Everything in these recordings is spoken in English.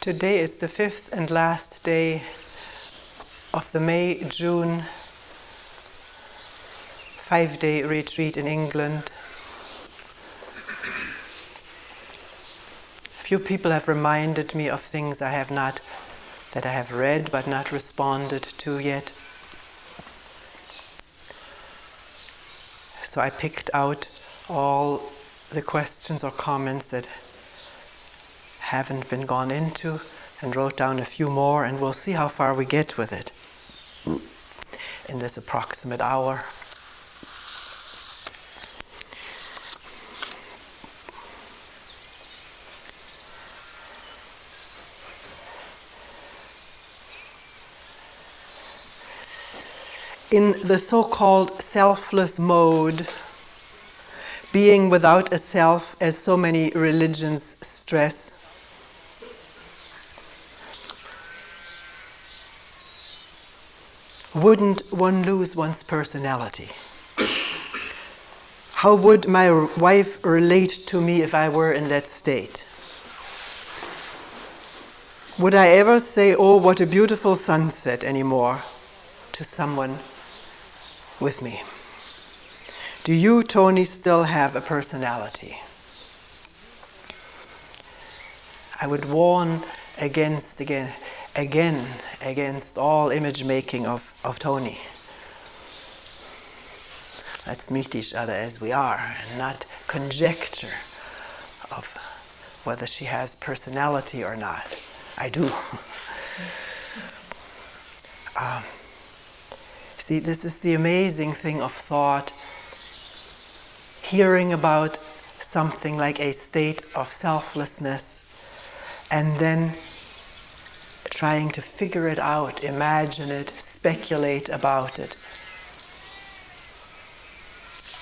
Today is the 5th and last day of the May-June 5-day retreat in England. A few people have reminded me of things that I have read but not responded to yet. So I picked out all the questions or comments that haven't been gone into and wrote down a few more, and we'll see how far we get with it in this approximate hour. In the so-called selfless mode, being without a self, as so many religions stress, wouldn't one lose one's personality? How would my wife relate to me if I were in that state? Would I ever say, "Oh, what a beautiful sunset," anymore to someone with me? Do you, Toni, still have a personality? I would warn against all image making of Toni. Let's meet each other as we are and not conjecture of whether she has personality or not. I do. See, this is the amazing thing of thought. Hearing about something like a state of selflessness and then trying to figure it out, imagine it, speculate about it.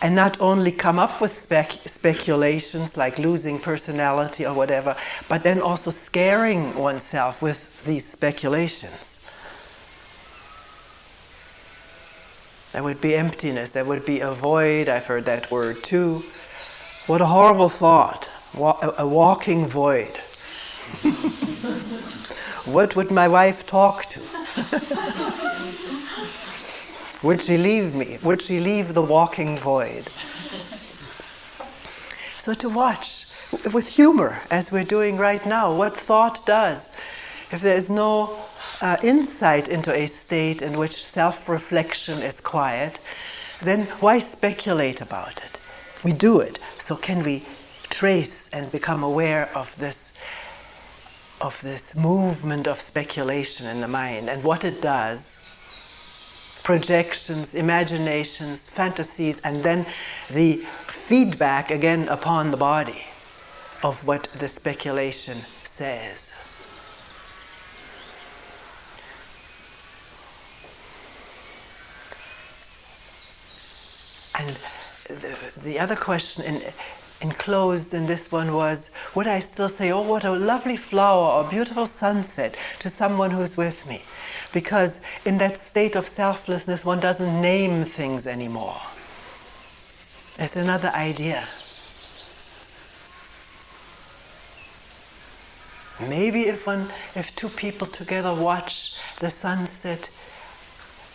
And not only come up with speculations like losing personality or whatever, but then also scaring oneself with these speculations. There would be emptiness, there would be a void. I've heard that word too. What a horrible thought, a walking void. What would my wife talk to? Would she leave me? Would she leave the walking void? So to watch with humor, as we're doing right now, what thought does. If there is no insight into a state in which self-reflection is quiet, then why speculate about it? We do it. So can we trace and become aware of this movement of speculation in the mind and what it does? Projections, imaginations, fantasies, and then the feedback again upon the body of what the speculation says. And the other question enclosed in this one was, would I still say, "Oh, what a lovely flower or beautiful sunset" to someone who's with me? Because in that state of selflessness, one doesn't name things anymore. There's another idea. Maybe if two people together watch the sunset,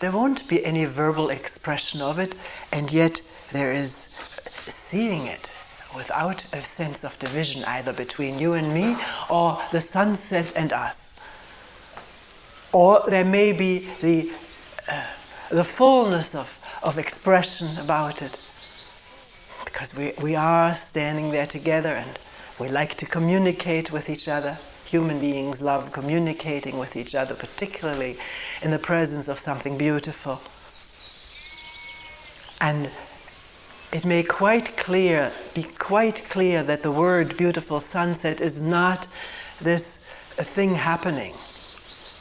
there won't be any verbal expression of it, and yet there is seeing it without a sense of division either between you and me or the sunset and us. Or there may be the fullness of expression about it, because we are standing there together and we like to communicate with each other. Human beings love communicating with each other, particularly in the presence of something beautiful. And it may be quite clear that the word beautiful sunset is not this thing happening,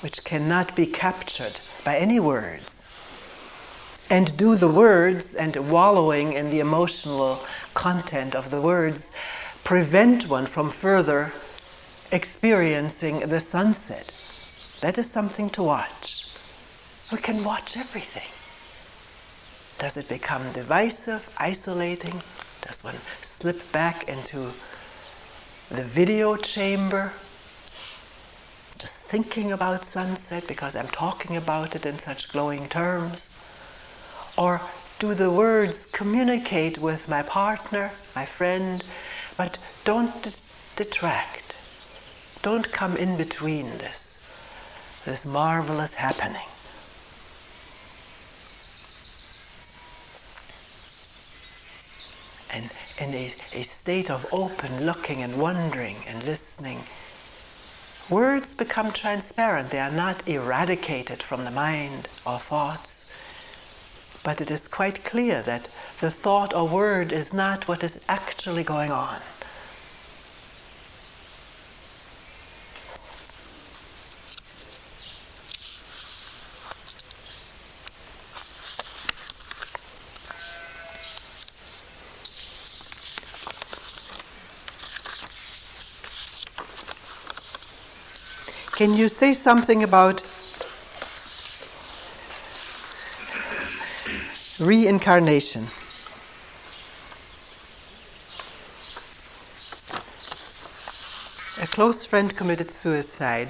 which cannot be captured by any words. And do the words and wallowing in the emotional content of the words prevent one from further experiencing the sunset? That is something to watch. We can watch everything. Does it become divisive, isolating? Does one slip back into the video chamber just thinking about sunset because I'm talking about it in such glowing terms? Or do the words communicate with my partner, my friend, but don't detract? Don't come in between this marvelous happening. And in a state of open looking and wondering and listening, words become transparent. They are not eradicated from the mind or thoughts, but it is quite clear that the thought or word is not what is actually going on. Can you say something about reincarnation? A close friend committed suicide,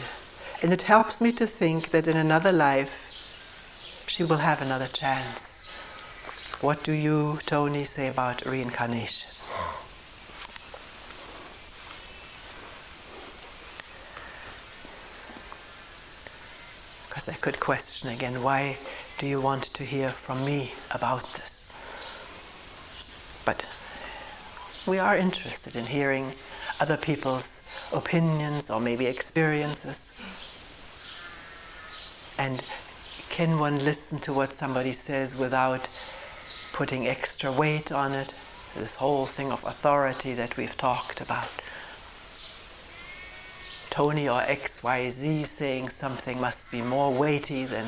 and it helps me to think that in another life she will have another chance. What do you, Toni, say about reincarnation? Because I could question again, why do you want to hear from me about this? But we are interested in hearing other people's opinions or maybe experiences. And can one listen to what somebody says without putting extra weight on it? This whole thing of authority that we've talked about. Toni or XYZ saying something must be more weighty than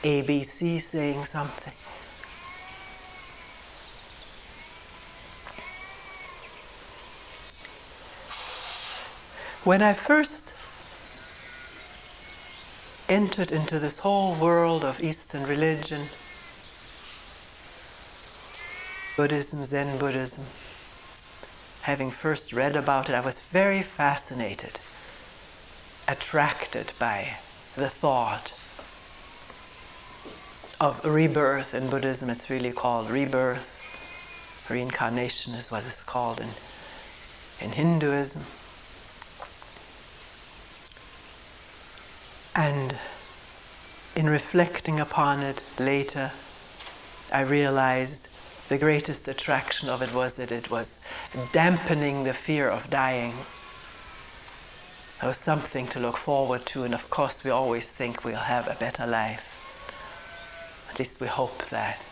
ABC saying something. When I first entered into this whole world of Eastern religion, Buddhism, Zen Buddhism, having first read about it, I was very fascinated, attracted by the thought of rebirth. In Buddhism it's really called rebirth. Reincarnation is what it's called in Hinduism. And in reflecting upon it later, I realized the greatest attraction of it was that it was dampening the fear of dying. There was something to look forward to, and of course we always think we'll have a better life. At least we hope that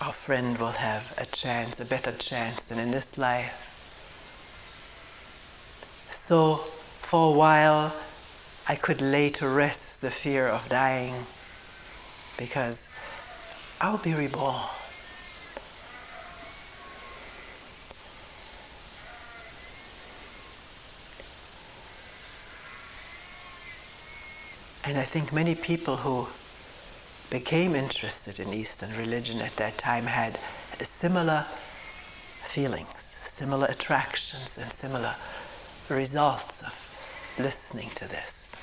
our friend will have a chance, a better chance than in this life. So for a while I could lay to rest the fear of dying, because I'll be reborn. And I think many people who became interested in Eastern religion at that time had similar feelings, similar attractions, and similar results of listening to this.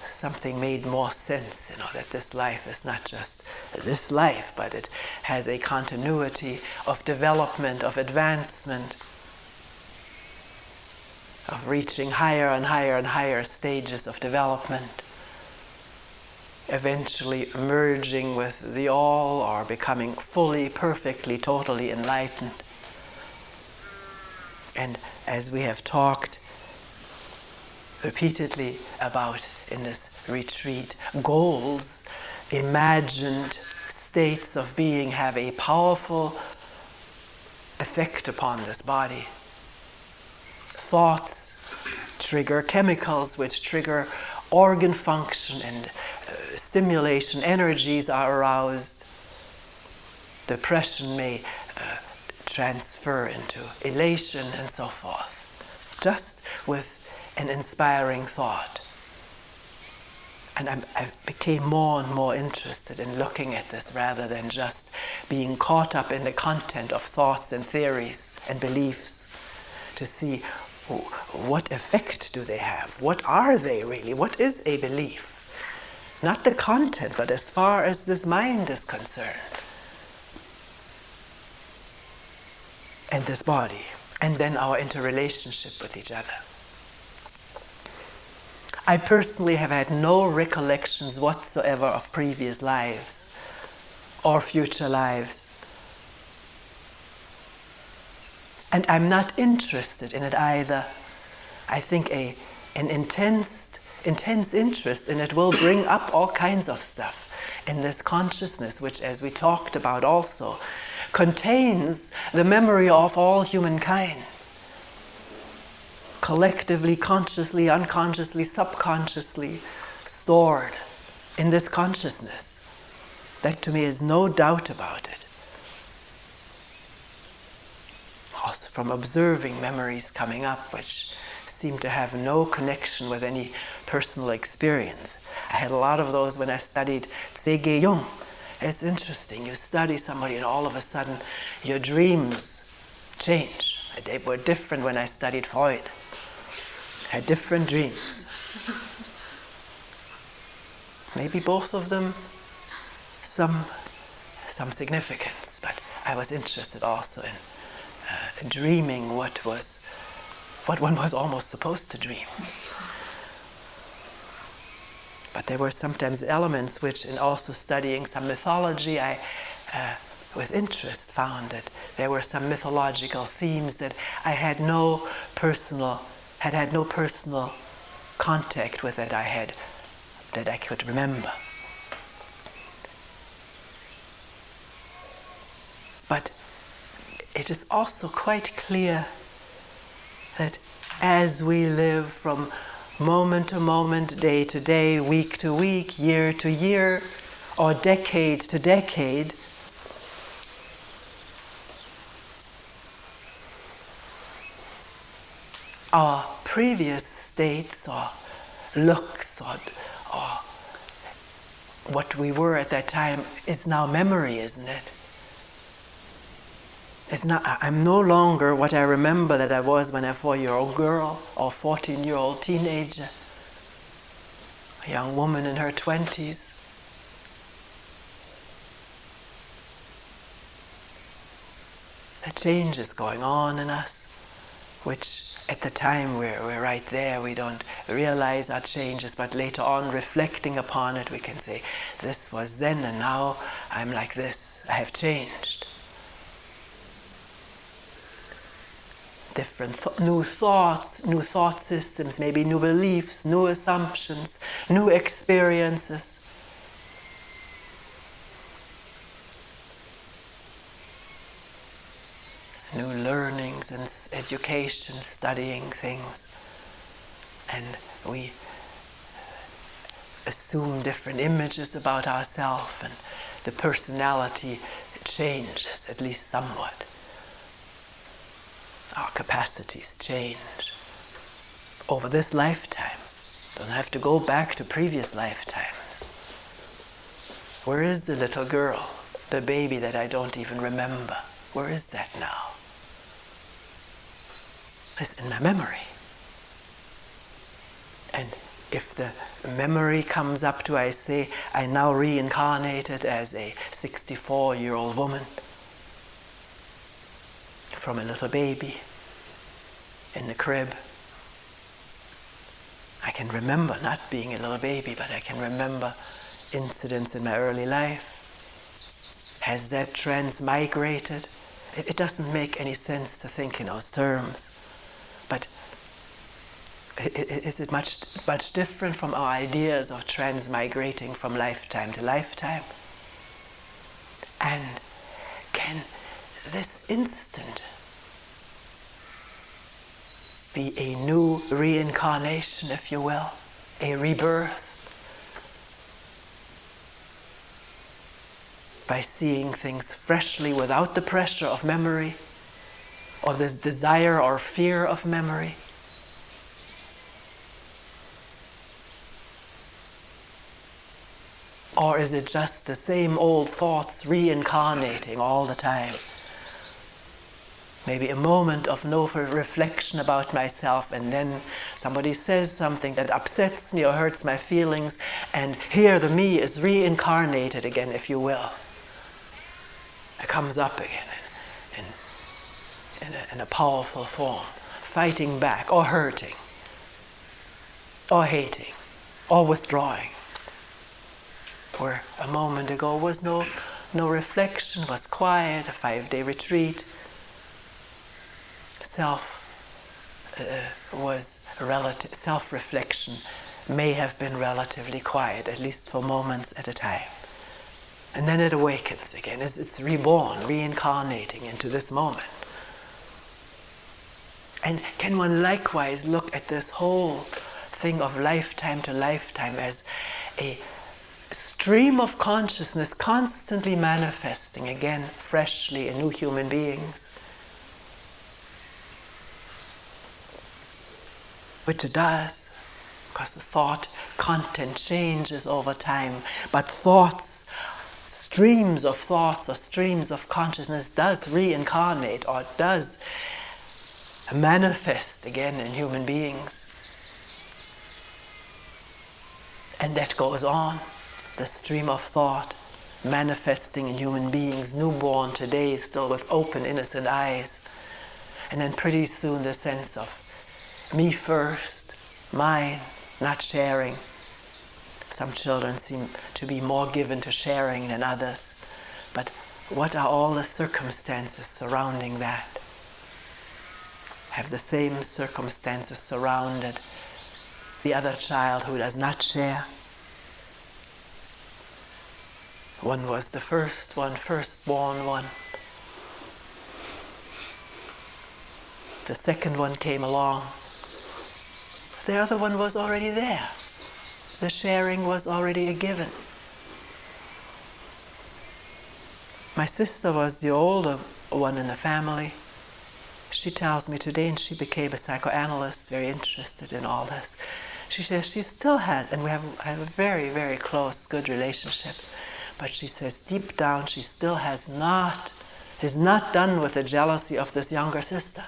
Something made more sense, that this life is not just this life, but it has a continuity of development, of advancement, of reaching higher and higher and higher stages of development, eventually merging with the all or becoming fully, perfectly, totally enlightened. And as we have talked repeatedly about in this retreat, goals, imagined states of being have a powerful effect upon this body. Thoughts trigger chemicals which trigger organ function and stimulation. Energies are aroused. Depression may transfer into elation and so forth, just with an inspiring thought. And I became more and more interested in looking at this rather than just being caught up in the content of thoughts and theories and beliefs, to see what effect do they have? What are they really? What is a belief? Not the content, but as far as this mind is concerned. And this body. And then our interrelationship with each other. I personally have had no recollections whatsoever of previous lives or future lives. And I'm not interested in it either. I think an intense interest in it will bring up all kinds of stuff in this consciousness, which, as we talked about also, contains the memory of all humankind. Collectively, consciously, unconsciously, subconsciously stored in this consciousness. That to me is no doubt about it. Also from observing memories coming up which seem to have no connection with any personal experience. I had a lot of those when I studied Gaia. It's interesting, you study somebody and all of a sudden your dreams change. They were different when I studied Freud. Had different dreams. Maybe both of them some significance, but I was interested also in dreaming what one was almost supposed to dream. But there were sometimes elements which, in also studying some mythology, I with interest found that there were some mythological themes that I had no personal contact with, that I could remember. But it is also quite clear that as we live from moment to moment, day to day, week to week, year to year, or decade to decade, our previous states or looks or what we were at that time is now memory, isn't it? I'm no longer what I remember that I was when I was a 4-year-old girl or 14-year-old teenager, a young woman in her 20s. A change is going on in us, which at the time we're right there, we don't realize our changes, but later on, reflecting upon it, we can say, this was then and now I'm like this, I have changed. Different new thoughts, new thought systems, maybe new beliefs, new assumptions, new experiences. New learnings and education, studying things. And we assume different images about ourselves, and the personality changes, at least somewhat. Our capacities change over this lifetime. Don't have to go back to previous lifetimes. Where is the little girl, the baby that I don't even remember? Where is that now? It's in my memory. And if the memory comes up to, I say, I now reincarnated as a 64-year-old woman from a little baby in the crib. I can remember not being a little baby, but I can remember incidents in my early life. Has that transmigrated? It doesn't make any sense to think in those terms. But is it much different from our ideas of transmigrating from lifetime to lifetime? And can this instant be a new reincarnation, if you will, a rebirth? By seeing things freshly without the pressure of memory, or this desire or fear of memory. Or is it just the same old thoughts reincarnating all the time? maybe a moment of no reflection about myself, and then somebody says something that upsets me or hurts my feelings, and here the me is reincarnated again, if you will. It comes up again in a powerful form, fighting back or hurting or hating or withdrawing. Where a moment ago was no reflection, was quiet, a 5-day retreat. Self-reflection may have been relatively quiet, at least for moments at a time. And then it awakens again, it's reborn, reincarnating into this moment. And can one likewise look at this whole thing of lifetime to lifetime as a stream of consciousness constantly manifesting again freshly in new human beings? Which it does, because the thought content changes over time, but streams of thoughts or streams of consciousness does reincarnate or does manifest again in human beings. And that goes on, the stream of thought manifesting in human beings, newborn today, still with open, innocent eyes. And then pretty soon the sense of me first, mine, not sharing. Some children seem to be more given to sharing than others. But what are all the circumstances surrounding that? Have the same circumstances surrounded the other child who does not share? One was the firstborn one. The second one came along. The other one was already there. The sharing was already a given. My sister was the older one in the family. She tells me today, and she became a psychoanalyst, very interested in all this. She says she still had, and I have a very, very close, good relationship, but she says deep down she still is not done with the jealousy of this younger sister.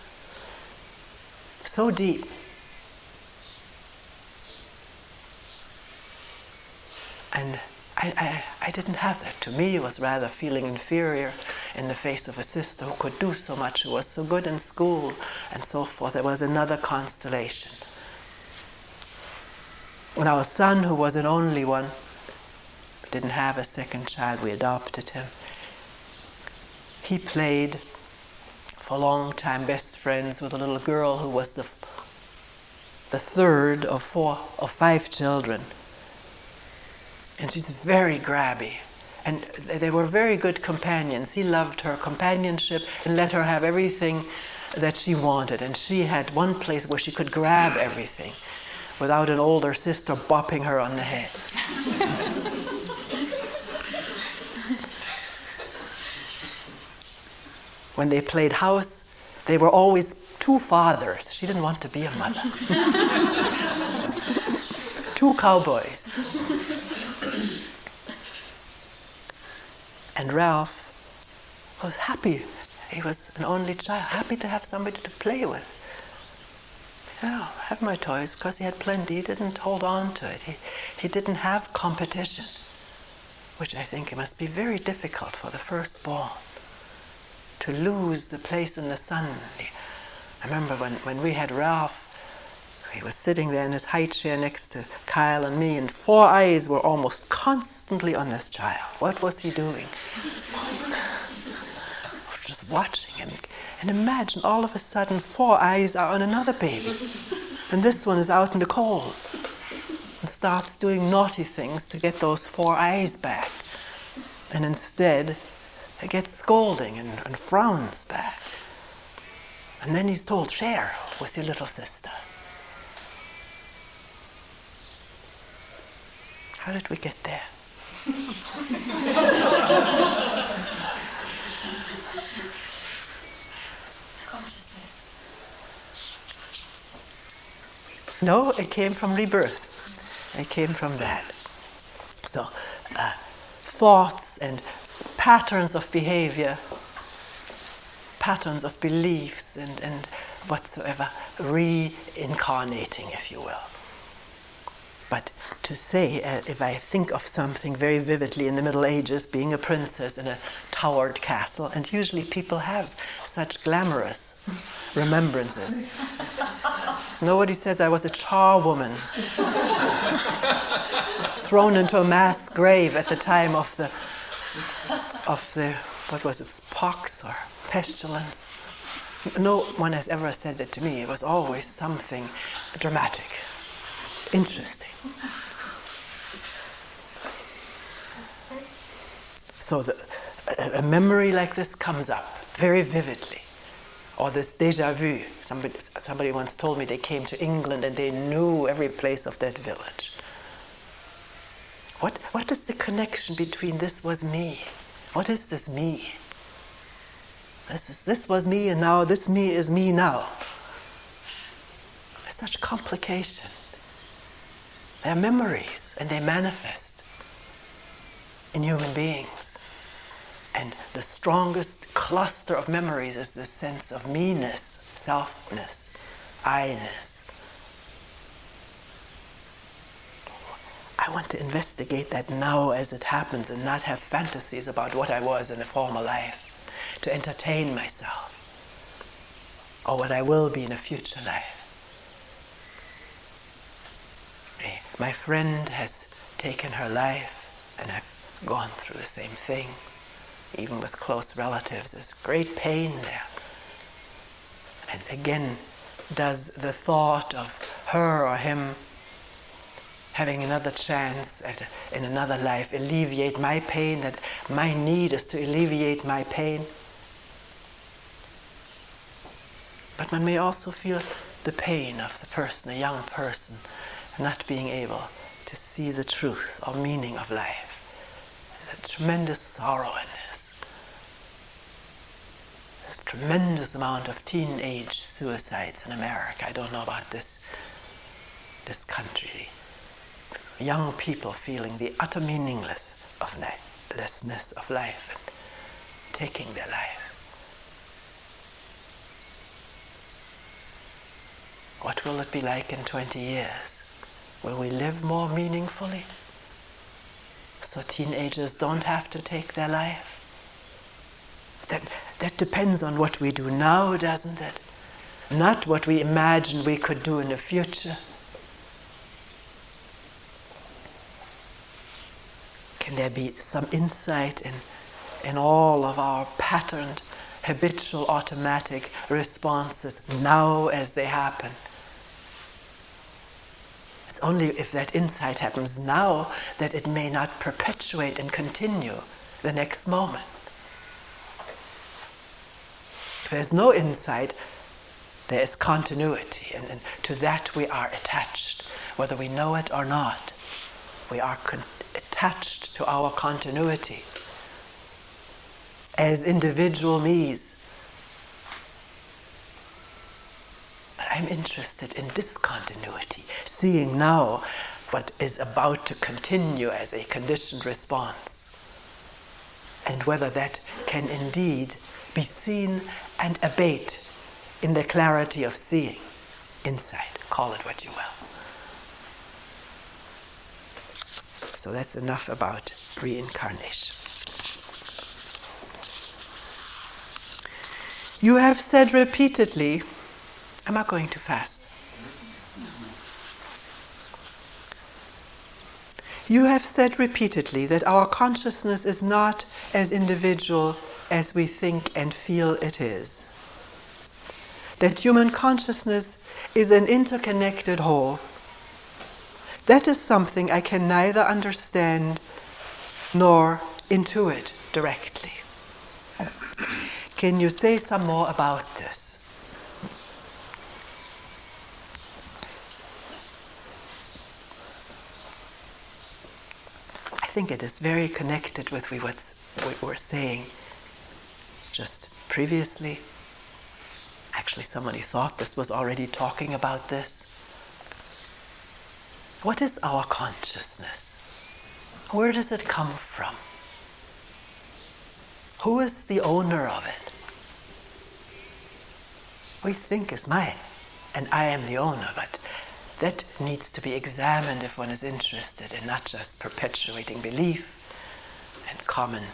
So deep. And I didn't have that. To me, it was rather feeling inferior in the face of a sister who could do so much, who was so good in school and so forth. There was another constellation. When our son, who was an only one, didn't have a second child, we adopted him. He played for a long time best friends with a little girl who was the third of 5 children. And she's very grabby. And they were very good companions. He loved her companionship and let her have everything that she wanted. And she had one place where she could grab everything without an older sister bopping her on the head. When they played house, they were always 2 fathers. She didn't want to be a mother. 2 cowboys. And Ralph was happy. He was an only child, happy to have somebody to play with. Yeah, have my toys, because he had plenty. He didn't hold on to it. He didn't have competition, which I think it must be very difficult for the firstborn to lose the place in the sun. I remember when we had Ralph, he was sitting there in his high chair next to Kyle and me, and 4 eyes were almost constantly on this child. What was he doing? I was just watching him. And imagine all of a sudden 4 eyes are on another baby. And this one is out in the cold and starts doing naughty things to get those 4 eyes back. And instead, he gets scolding and frowns back. And then he's told, share with your little sister. How did we get there? Consciousness. No, it came from rebirth. It came from that. So, thoughts and patterns of behavior patterns of beliefs and whatsoever reincarnating, if you will. But to say, if I think of something very vividly in the Middle Ages, being a princess in a towered castle, and usually people have such glamorous remembrances. Nobody says I was a charwoman thrown into a mass grave at the time of the what was it, pox or pestilence. No one has ever said that to me. It was always something dramatic, interesting. So a memory like this comes up very vividly. Or this déjà vu. Somebody once told me they came to England and they knew every place of that village. What is the connection between this was me? What is this me? This was me, and now this me is me now. There's such complication. They're memories, and they manifest in human beings. And the strongest cluster of memories is the sense of me-ness, selfness, I-ness. I want to investigate that now as it happens and not have fantasies about what I was in a former life, to entertain myself, or what I will be in a future life. My friend has taken her life, and I've gone through the same thing. Even with close relatives, there's great pain there. And again, does the thought of her or him having another chance in another life alleviate my pain, that my need is to alleviate my pain? But one may also feel the pain of the person, a young person, not being able to see the truth or meaning of life. There's a tremendous sorrow in this. There's a tremendous amount of teenage suicides in America. I don't know about this country. Young people feeling the utter meaninglessness of life and taking their life. What will it be like in 20 years? Will we live more meaningfully? So teenagers don't have to take their life? That depends on what we do now, doesn't it? Not what we imagine we could do in the future. Can there be some insight in all of our patterned, habitual, automatic responses now as they happen? It's only if that insight happens now that it may not perpetuate and continue the next moment. If there's no insight, there is continuity, and to that we are attached, whether we know it or not. We are attached to our continuity as individual me's. But I'm interested in discontinuity, seeing now what is about to continue as a conditioned response, and whether that can indeed be seen and abate in the clarity of seeing, insight, call it what you will. So that's enough about reincarnation. You have said repeatedly, am I going too fast? You have said repeatedly that our consciousness is not as individual as we think and feel it is. That human consciousness is an interconnected whole. That is something I can neither understand nor intuit directly. Can you say some more about this? I think it is very connected with what we're saying just previously. Actually, somebody thought this was already talking about this. What is our consciousness? Where does it come from? Who is the owner of it? we think is mine, and I am the owner, but that needs to be examined if one is interested in not just perpetuating belief and common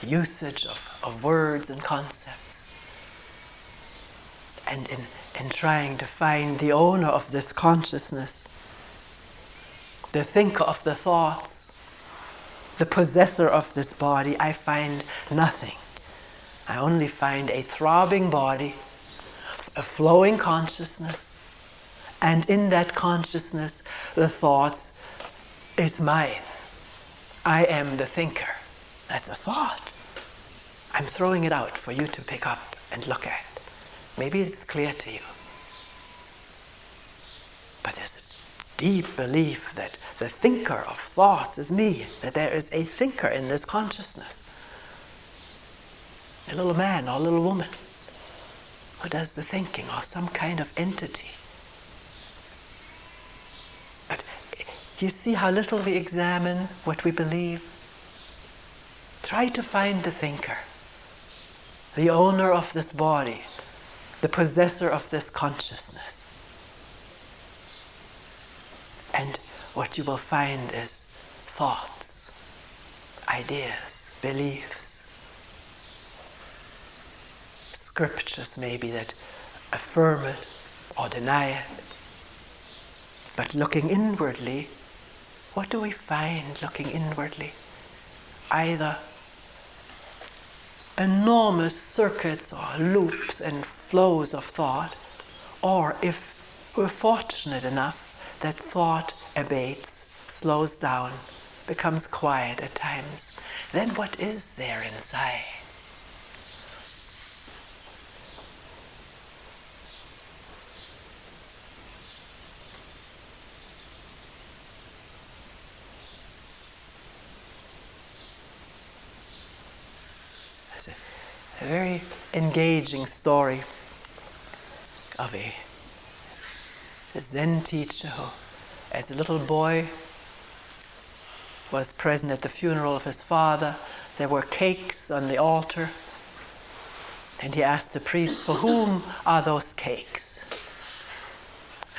usage of words and concepts, and in trying to find the owner of this consciousness, the thinker of the thoughts, the possessor of this body, I find nothing. I only find a throbbing body, a flowing consciousness, and in that consciousness, the thoughts is mine. I am the thinker. That's a thought. I'm throwing it out for you to pick up and look at. Maybe it's clear to you. But there's a deep belief that the thinker of thoughts is me, that there is a thinker in this consciousness. A little man or a little woman who does the thinking, or some kind of entity. But you see how little we examine what we believe? Try to find the thinker, the owner of this body, the possessor of this consciousness. And what you will find is thoughts, ideas, beliefs, scriptures maybe that affirm it or deny it. But looking inwardly, what do we find looking inwardly? Either enormous circuits or loops and flows of thought, or if we're fortunate enough that thought abates, slows down, becomes quiet at times, then what is there inside? It's a very engaging story of a Zen teacher who, as a little boy, was present at the funeral of his father. There were cakes on the altar, and he asked the priest, "For whom are those cakes?"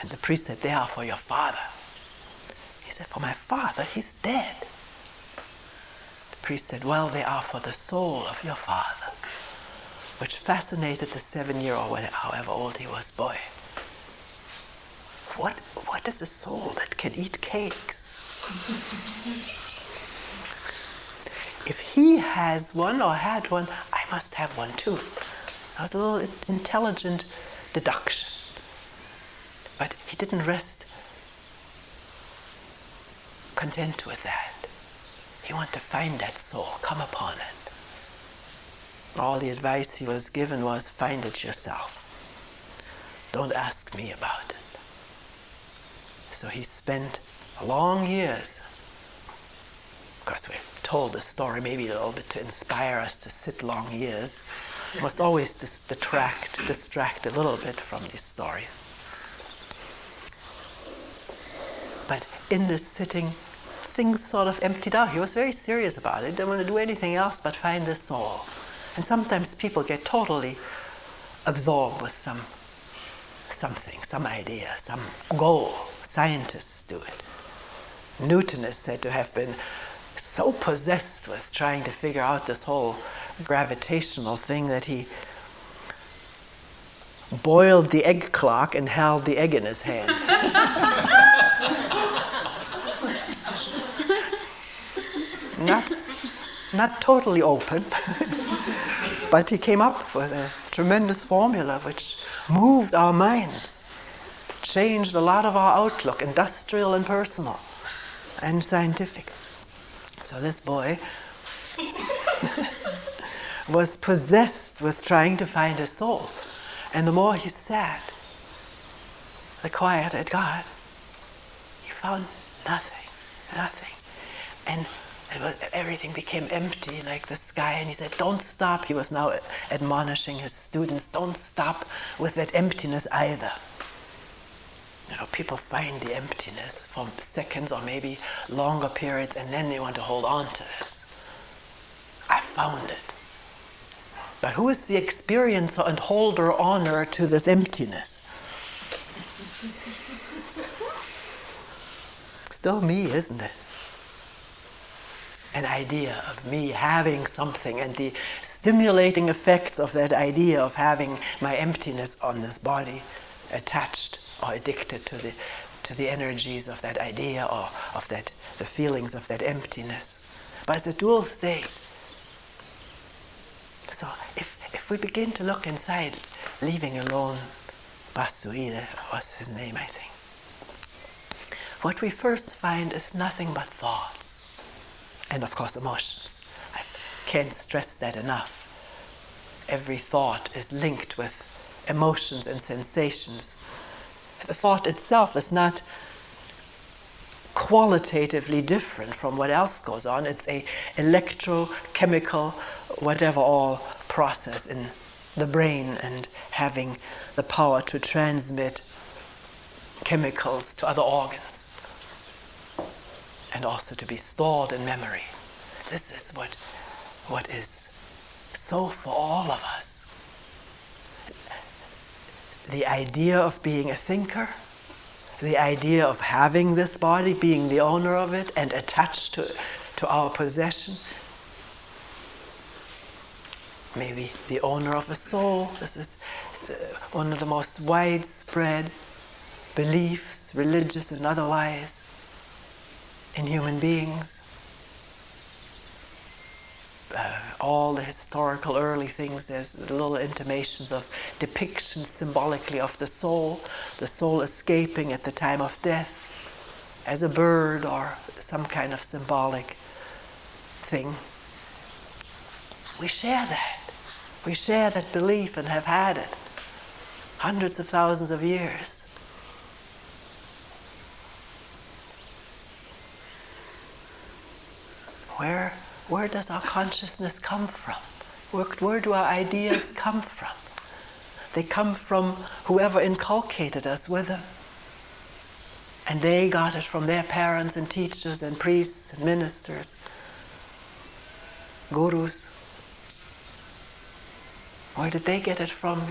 And the priest said, "They are for your father." He said, "For my father? He's dead." The priest said, "Well, they are for the soul of your father," which fascinated the 7-year-old, however old he was, boy. What is a soul that can eat cakes? If he has one or had one, I must have one too. That was a little intelligent deduction. But he didn't rest content with that. He wanted to find that soul, come upon it. All the advice he was given was, find it yourself. Don't ask me about it. So he spent long years. Of course, we're told the story maybe a little bit to inspire us to sit long years. We must always distract a little bit from this story. But in this sitting, things sort of emptied out. He was very serious about it. He didn't want to do anything else but find the soul. And sometimes people get totally absorbed with something, some idea, some goal. Scientists do it. Newton is said to have been so possessed with trying to figure out this whole gravitational thing that he boiled the egg clock and held the egg in his hand. Not totally open, but he came up with a tremendous formula which moved our minds, changed a lot of our outlook, industrial and personal and scientific. So this boy was possessed with trying to find his soul. And the more he sat, the quieter it got. He found nothing. And everything became empty like the sky. And he said, don't stop. He was now admonishing his students, don't stop with that emptiness either. You know, people find the emptiness for seconds or maybe longer periods, and then they want to hold on to this. I found it. But who is the experiencer and holder honor to this emptiness? Still me, isn't it? An idea of me having something and the stimulating effects of that idea of having my emptiness on this body attached or addicted to the energies of that idea or of that the feelings of that emptiness. But it's a dual state. So if we begin to look inside, leaving alone Basuide, was his name, I think, what we first find is nothing but thoughts. And of course emotions. I can't stress that enough. Every thought is linked with emotions and sensations. The thought itself is not qualitatively different from what else goes on. It's a electrochemical, whatever all process in the brain and having the power to transmit chemicals to other organs and also to be stored in memory. This is what is so for all of us. The idea of being a thinker, the idea of having this body, being the owner of it and attached to our possession, maybe the owner of a soul. This is one of the most widespread beliefs, religious and otherwise, in human beings. All the historical early things, there's little intimations of depictions symbolically of the soul escaping at the time of death as a bird or some kind of symbolic thing. We share that. We share that belief and have had it hundreds of thousands of years. Where does our consciousness come from? Where do our ideas come from? They come from whoever inculcated us with them. And they got it from their parents and teachers and priests and ministers, gurus. Where did they get it from?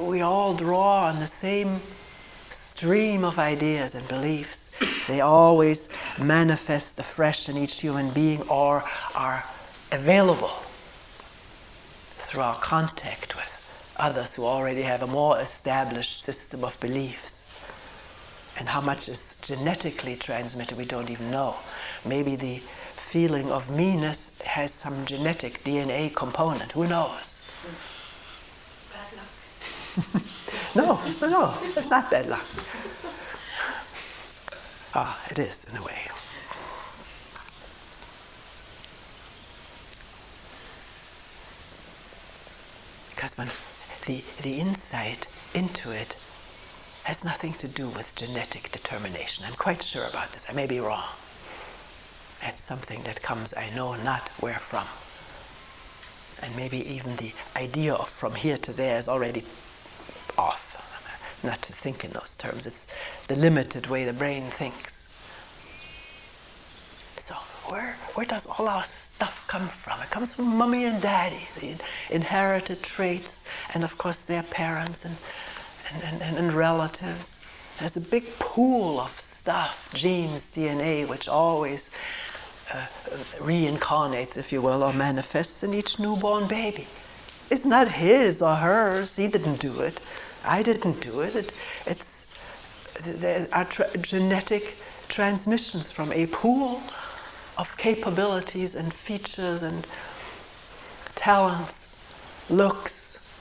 We all draw on the same stream of ideas and beliefs. They always manifest afresh in each human being or are available through our contact with others who already have a more established system of beliefs. And how much is genetically transmitted, we don't even know. Maybe the feeling of meanness has some genetic DNA component. Who knows? Bad luck. No, it's not bad luck. It is, in a way. Because when the insight into it has nothing to do with genetic determination. I'm quite sure about this. I may be wrong. It's something that comes, I know not where from. And maybe even the idea of from here to there is already off. Not to think in those terms. It's the limited way the brain thinks. So where does all our stuff come from? It comes from mommy and daddy, the inherited traits, and of course their parents and relatives. There's a big pool of stuff, genes, DNA, which always reincarnates, if you will, or manifests in each newborn baby. It's not his or hers. He didn't do it. I didn't do it. It's our genetic transmissions from a pool of capabilities and features and talents, looks,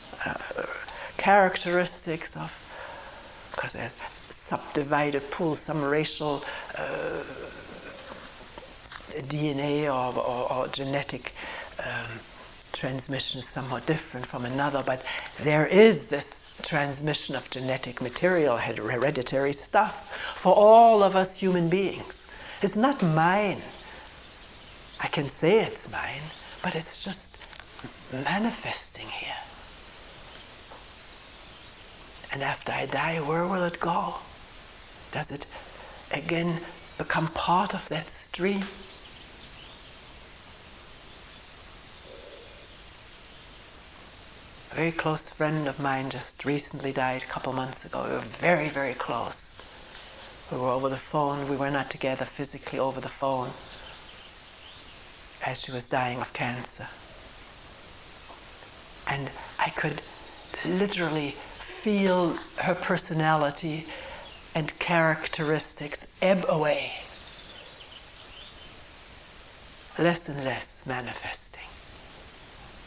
characteristics of, because there's subdivided pools, some racial DNA or genetic transmission is somewhat different from another, but there is this transmission of genetic material, hereditary stuff, for all of us human beings. It's not mine. I can say it's mine, but it's just manifesting here. And after I die, where will it go? Does it again become part of that stream? A very close friend of mine just recently died a couple months ago. We were very, very close. We were over the phone. We were not together physically, over the phone, as she was dying of cancer. And I could literally feel her personality and characteristics ebb away, less and less manifesting,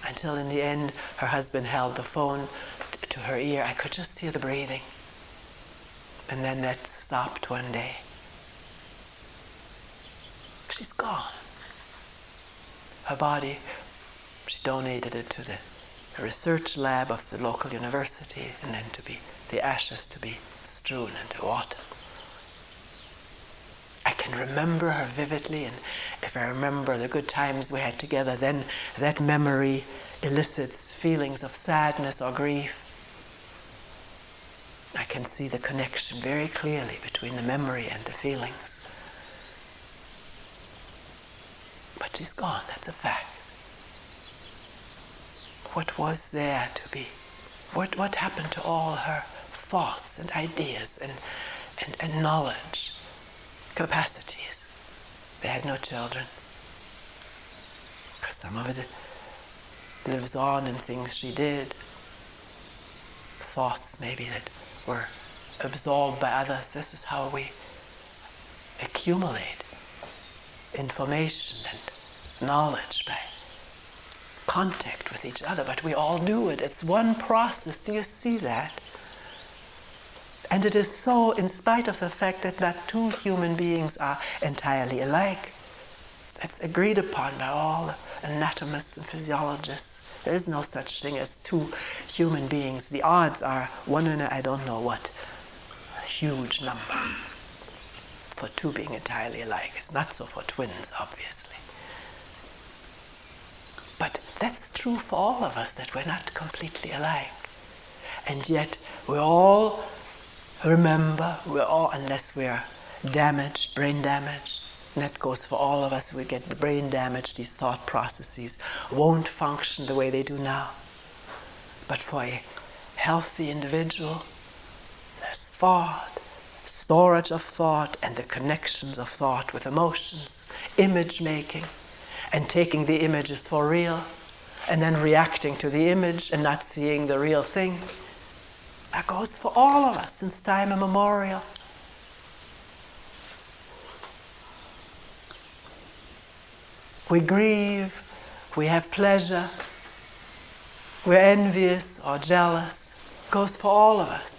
until in the end her husband held the phone to her ear. I could just hear the breathing. And then that stopped one day. She's gone. Her body, she donated it to the research lab of the local university, and then the ashes to be strewn into water. I can remember her vividly, and if I remember the good times we had together, then that memory elicits feelings of sadness or grief. I can see the connection very clearly between the memory and the feelings. But she's gone, that's a fact. What was there to be? What happened to all her thoughts and ideas and knowledge, capacities? They had no children. Because some of it lives on in things she did. Thoughts maybe that were absorbed by others. This is how we accumulate information and knowledge, by contact with each other. But we all do it. It's one process. Do you see that? And it is so in spite of the fact that not two human beings are entirely alike. It's agreed upon by all anatomists and physiologists. There is no such thing as two human beings. The odds are one in I don't know what, a huge number for two being entirely alike. It's not so for twins, obviously. But that's true for all of us, that we're not completely alike. And yet we all remember, unless we're damaged, brain damaged, and that goes for all of us. We get the brain damage, these thought processes won't function the way they do now. But for a healthy individual, there's thought, storage of thought, and the connections of thought with emotions, image making, and taking the images for real, and then reacting to the image and not seeing the real thing. That goes for all of us since time immemorial. We grieve, we have pleasure, we're envious or jealous. It goes for all of us.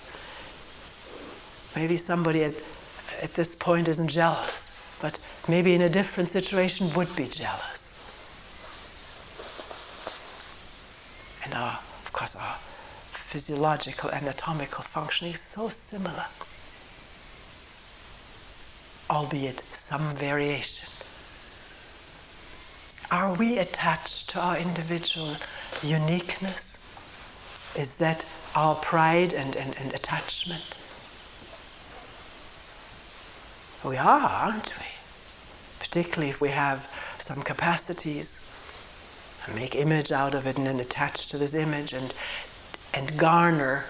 Maybe somebody at this point isn't jealous, but maybe in a different situation would be jealous. And of course our physiological, anatomical functioning is so similar, albeit some variation. Are we attached to our individual uniqueness? Is that our pride and attachment? We are, aren't we? Particularly if we have some capacities, and make image out of it and then attach to this image and garner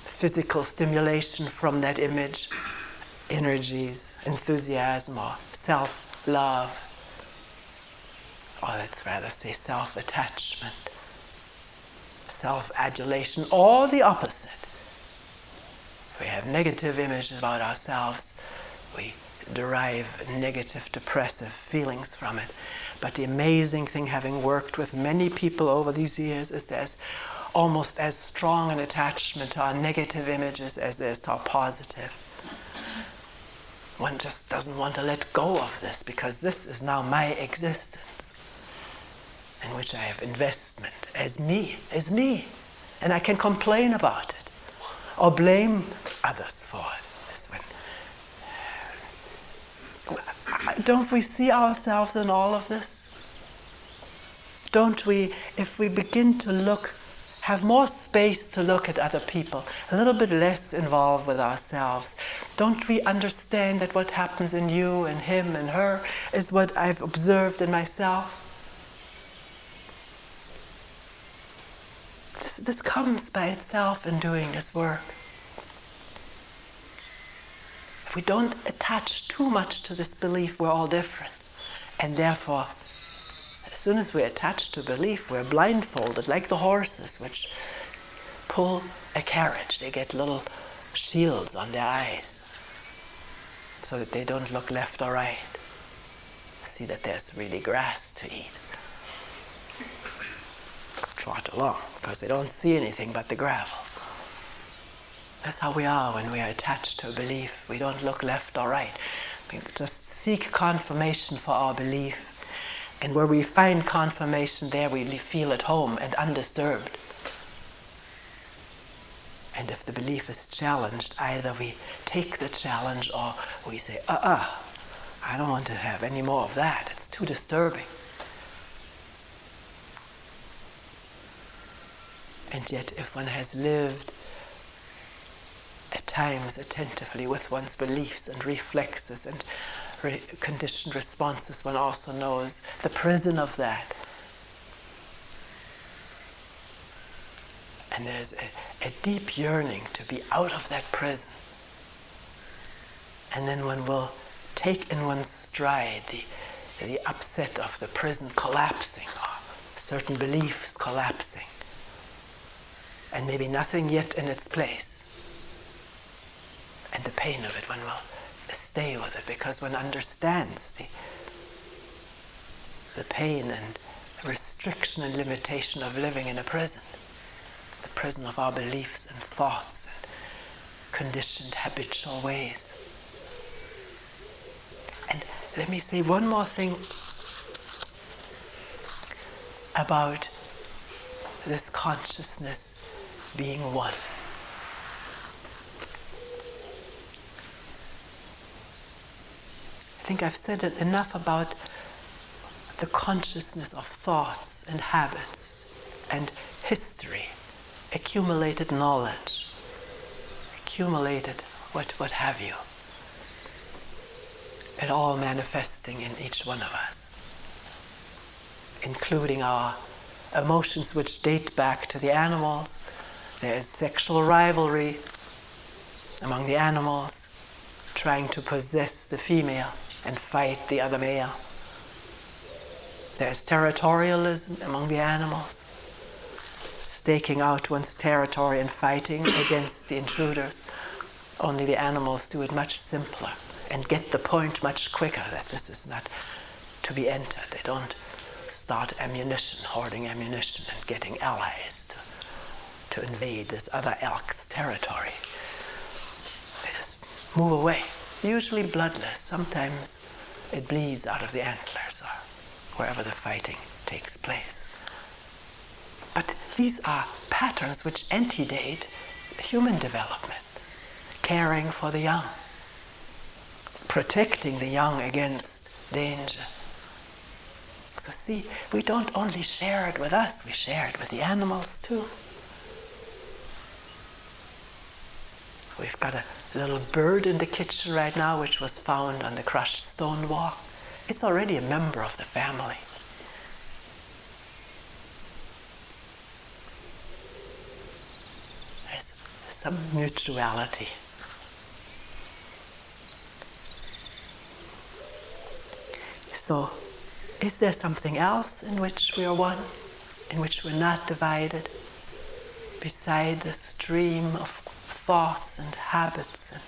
physical stimulation from that image, energies, enthusiasm, or self-love. Or let's rather say self-attachment, self-adulation, or the opposite. We have negative images about ourselves. We derive negative, depressive feelings from it. But the amazing thing, having worked with many people over these years, is there's almost as strong an attachment to our negative images as there is to our positive. One just doesn't want to let go of this, because this is now my existence, in which I have investment as me, and I can complain about it or blame others for it. That's when, don't we see ourselves in all of this? Don't we, if we begin to look, have more space to look at other people, a little bit less involved with ourselves, don't we understand that what happens in you and him and her is what I've observed in myself? This comes by itself in doing this work. If we don't attach too much to this belief, we're all different. And therefore, as soon as we attach to belief, we're blindfolded, like the horses which pull a carriage. They get little shields on their eyes so that they don't look left or right. See that there's really grass to eat. Trot along, because they don't see anything but the gravel. That's how we are when we are attached to a belief. We don't look left or right. We just seek confirmation for our belief. And where we find confirmation, there we feel at home and undisturbed. And if the belief is challenged, either we take the challenge or we say, I don't want to have any more of that. It's too disturbing. And yet, if one has lived at times attentively with one's beliefs and reflexes and conditioned responses, one also knows the prison of that. And there's a deep yearning to be out of that prison. And then one will take in one's stride the upset of the prison collapsing, or certain beliefs collapsing, and maybe nothing yet in its place. And the pain of it, one will stay with it, because one understands the pain and restriction and limitation of living in a prison. The prison of our beliefs and thoughts and conditioned habitual ways. And let me say one more thing about this consciousness being one. I think I've said enough about the consciousness of thoughts and habits and history, accumulated knowledge, accumulated what have you. It all manifesting in each one of us, including our emotions which date back to the animals. There is sexual rivalry among the animals, trying to possess the female and fight the other male. There is territorialism among the animals, staking out one's territory and fighting against the intruders. Only the animals do it much simpler and get the point much quicker that this is not to be entered. They don't start ammunition, hoarding ammunition and getting allies to invade this other elk's territory. They just move away, usually bloodless. Sometimes it bleeds out of the antlers or wherever the fighting takes place. But these are patterns which antedate human development, caring for the young, protecting the young against danger. So see, we don't only share it with us, we share it with the animals too. We've got a little bird in the kitchen right now which was found on the crushed stone wall. It's already a member of the family. There's some mutuality. So, is there something else in which we are one, in which we're not divided, beside the stream of thoughts and habits and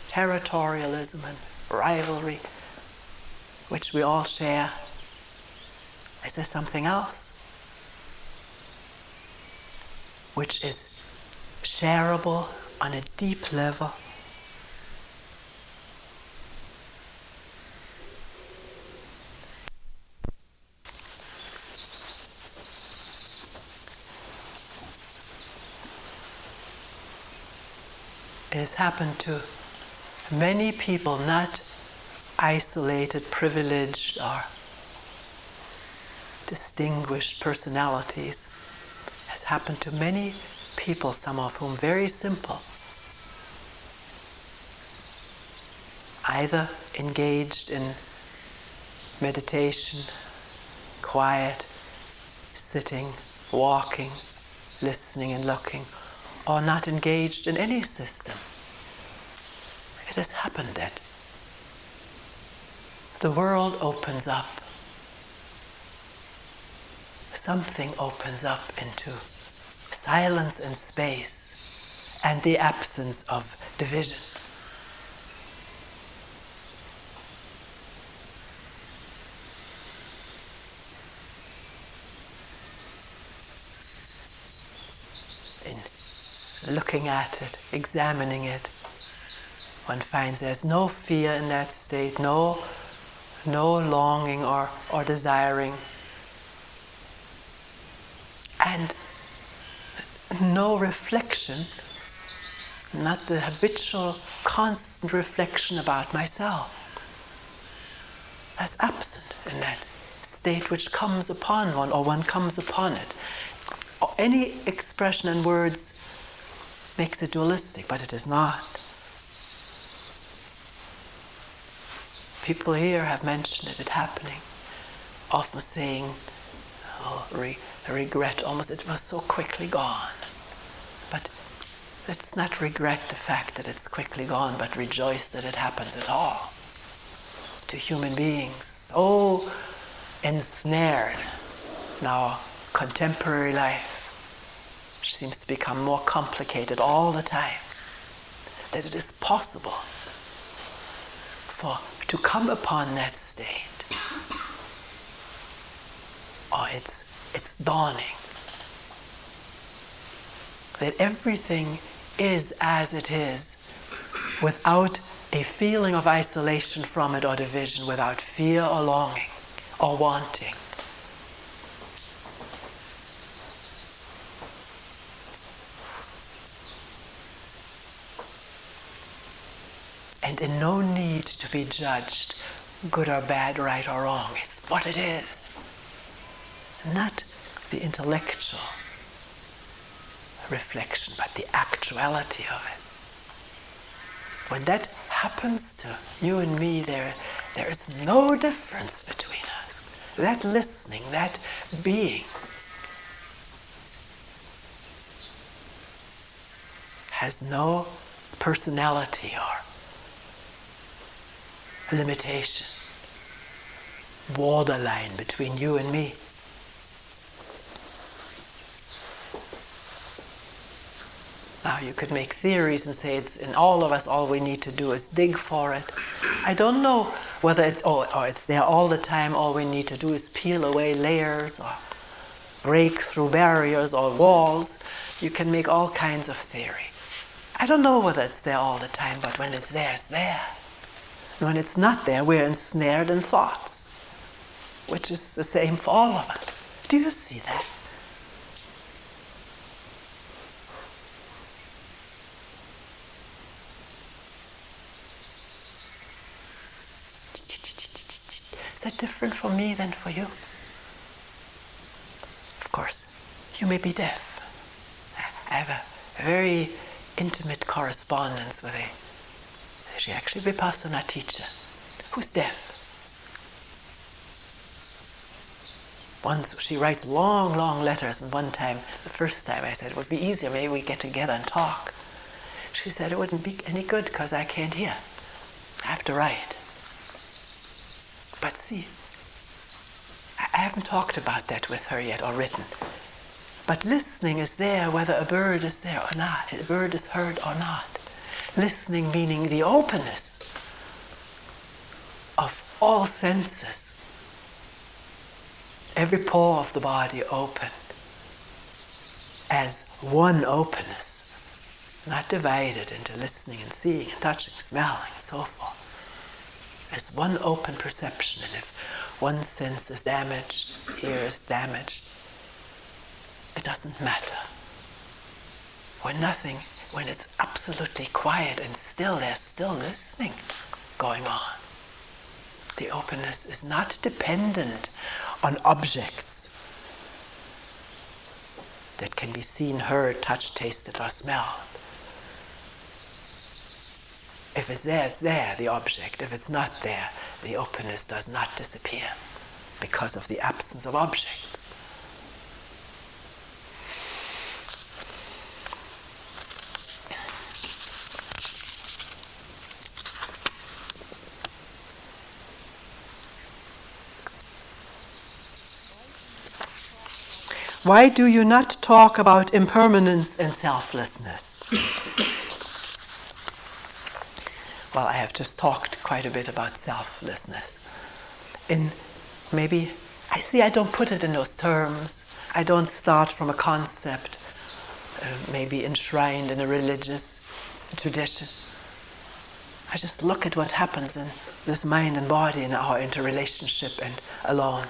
territorialism and rivalry, which we all share? Is there something else which is shareable on a deep level? It has happened to many people, not isolated, privileged, or distinguished personalities. It has happened to many people, some of whom very simple, either engaged in meditation, quiet, sitting, walking, listening and looking, or not engaged in any system. It has happened that the world opens up. Something opens up into silence and space and the absence of division. In looking at it, examining it, one finds there's no fear in that state, no longing or desiring, and no reflection, not the habitual, constant reflection about myself. That's absent in that state which comes upon one, or one comes upon it. Any expression in words makes it dualistic, but it is not. People here have mentioned it happening, often saying, regret, almost it was so quickly gone. But let's not regret the fact that it's quickly gone, but rejoice that it happens at all. To human beings, so ensnared now, contemporary life seems to become more complicated all the time, that it is possible to come upon that state, or it's dawning, that everything is as it is, without a feeling of isolation from it or division, without fear or longing or wanting. And in no need to be judged, good or bad, right or wrong. It's what it is, not the intellectual reflection, but the actuality of it. When that happens to you and me, there is no difference between us. That listening, that being, has no personality or limitation, borderline between you and me. Now you could make theories and say it's in all of us, all we need to do is dig for it. I don't know whether it's it's there all the time, all we need to do is peel away layers or break through barriers or walls. You can make all kinds of theory. I don't know whether it's there all the time, but when it's there, it's there. When it's not there, we're ensnared in thoughts, which is the same for all of us. Do you see that? Is that different for me than for you? Of course, you may be deaf. I have a very intimate correspondence with she's actually a Vipassana teacher who's deaf. Once she writes long letters, and one time, the first time I said, it would be easier, maybe we get together and talk. She said, it wouldn't be any good because I can't hear. I have to write. But see, I haven't talked about that with her yet or written. But listening is there whether a bird is there or not, a bird is heard or not. Listening meaning the openness of all senses. Every pore of the body open as one openness, not divided into listening and seeing and touching, smelling and so forth. As one open perception, and if one sense is damaged, ear is damaged, it doesn't matter. When it's absolutely quiet and still, there's still listening going on. The openness is not dependent on objects that can be seen, heard, touched, tasted, or smelled. If it's there, the object. If it's not there, the openness does not disappear because of the absence of objects. Why do you not talk about impermanence and selflessness? Well, I have just talked quite a bit about selflessness. I don't put it in those terms. I don't start from a concept, maybe enshrined in a religious tradition. I just look at what happens in this mind and body in our interrelationship and alone.